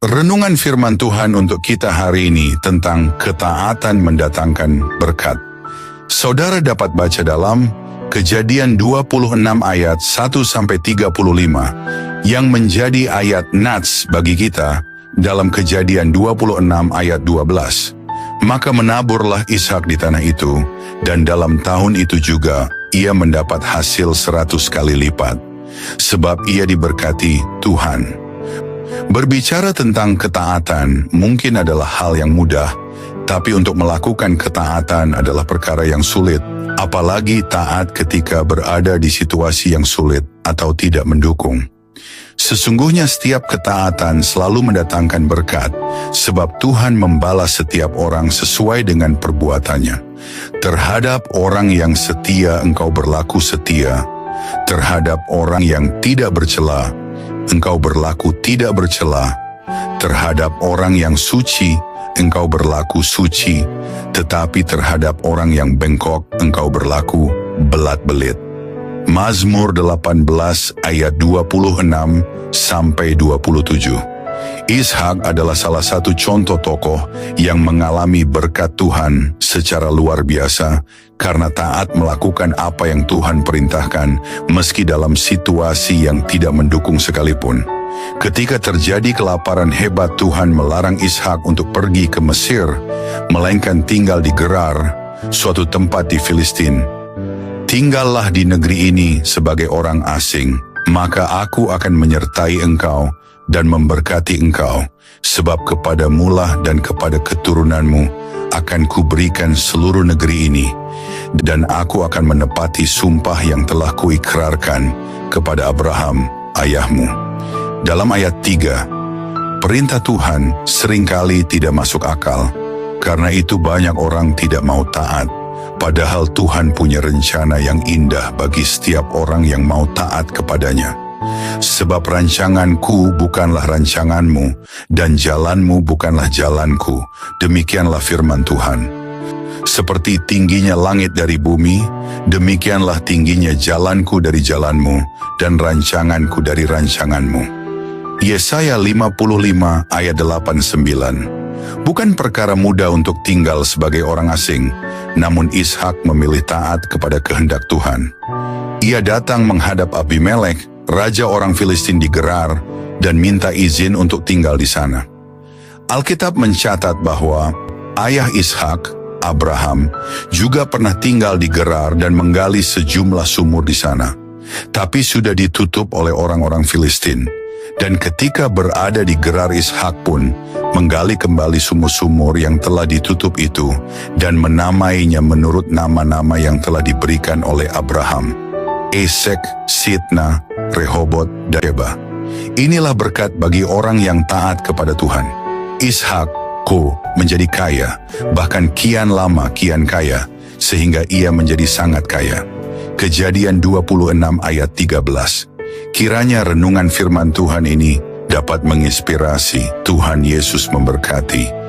Renungan firman Tuhan untuk kita hari ini tentang ketaatan mendatangkan berkat. Saudara dapat baca dalam Kejadian 26 ayat 1-35 yang menjadi ayat nats bagi kita dalam Kejadian 26 ayat 12. Maka menaburlah Ishak di tanah itu, dan dalam tahun itu juga ia mendapat hasil 100 kali lipat, sebab ia diberkati Tuhan. Berbicara tentang ketaatan mungkin adalah hal yang mudah, tapi untuk melakukan ketaatan adalah perkara yang sulit, apalagi taat ketika berada di situasi yang sulit atau tidak mendukung. Sesungguhnya setiap ketaatan selalu mendatangkan berkat, sebab Tuhan membalas setiap orang sesuai dengan perbuatannya. Terhadap orang yang setia engkau berlaku setia, terhadap orang yang tidak bercela engkau berlaku tidak bercela, terhadap orang yang suci engkau berlaku suci, tetapi terhadap orang yang bengkok engkau berlaku belat-belit. Mazmur 18 ayat 26-27. Ishak adalah salah satu contoh tokoh yang mengalami berkat Tuhan secara luar biasa karena taat melakukan apa yang Tuhan perintahkan meski dalam situasi yang tidak mendukung sekalipun. Ketika terjadi kelaparan hebat, Tuhan melarang Ishak untuk pergi ke Mesir, melainkan tinggal di Gerar, suatu tempat di Filistin. Tinggallah di negeri ini sebagai orang asing, maka aku akan menyertai engkau dan memberkati engkau, sebab kepadamulah dan kepada keturunanmu akan kuberikan seluruh negeri ini, dan aku akan menepati sumpah yang telah kuikrarkan kepada Abraham, ayahmu. Dalam ayat 3, perintah Tuhan seringkali tidak masuk akal, karena itu banyak orang tidak mau taat, padahal Tuhan punya rencana yang indah bagi setiap orang yang mau taat kepadanya. Sebab rancanganku bukanlah rancanganmu, dan jalanmu bukanlah jalanku, demikianlah firman Tuhan. Seperti tingginya langit dari bumi, demikianlah tingginya jalanku dari jalanmu, dan rancanganku dari rancanganmu. Yesaya 55 ayat 8-9. Bukan perkara mudah untuk tinggal sebagai orang asing, namun Ishak memilih taat kepada kehendak Tuhan. Ia datang menghadap Abimelek, raja orang Filistin di Gerar, dan minta izin untuk tinggal di sana. Alkitab mencatat bahwa ayah Ishak, Abraham, juga pernah tinggal di Gerar dan menggali sejumlah sumur di sana, tapi sudah ditutup oleh orang-orang Filistin. Dan ketika berada di Gerar, Ishak pun menggali kembali sumur-sumur yang telah ditutup itu dan menamainya menurut nama-nama yang telah diberikan oleh Abraham: Esek, Sitna, Rehobot, dan Sheba. Inilah berkat bagi orang yang taat kepada Tuhan. Ishak menjadi kaya, bahkan kian lama kian kaya, sehingga ia menjadi sangat kaya. Kejadian 26 ayat 13. Kiranya renungan firman Tuhan ini dapat menginspirasi. Tuhan Yesus memberkati.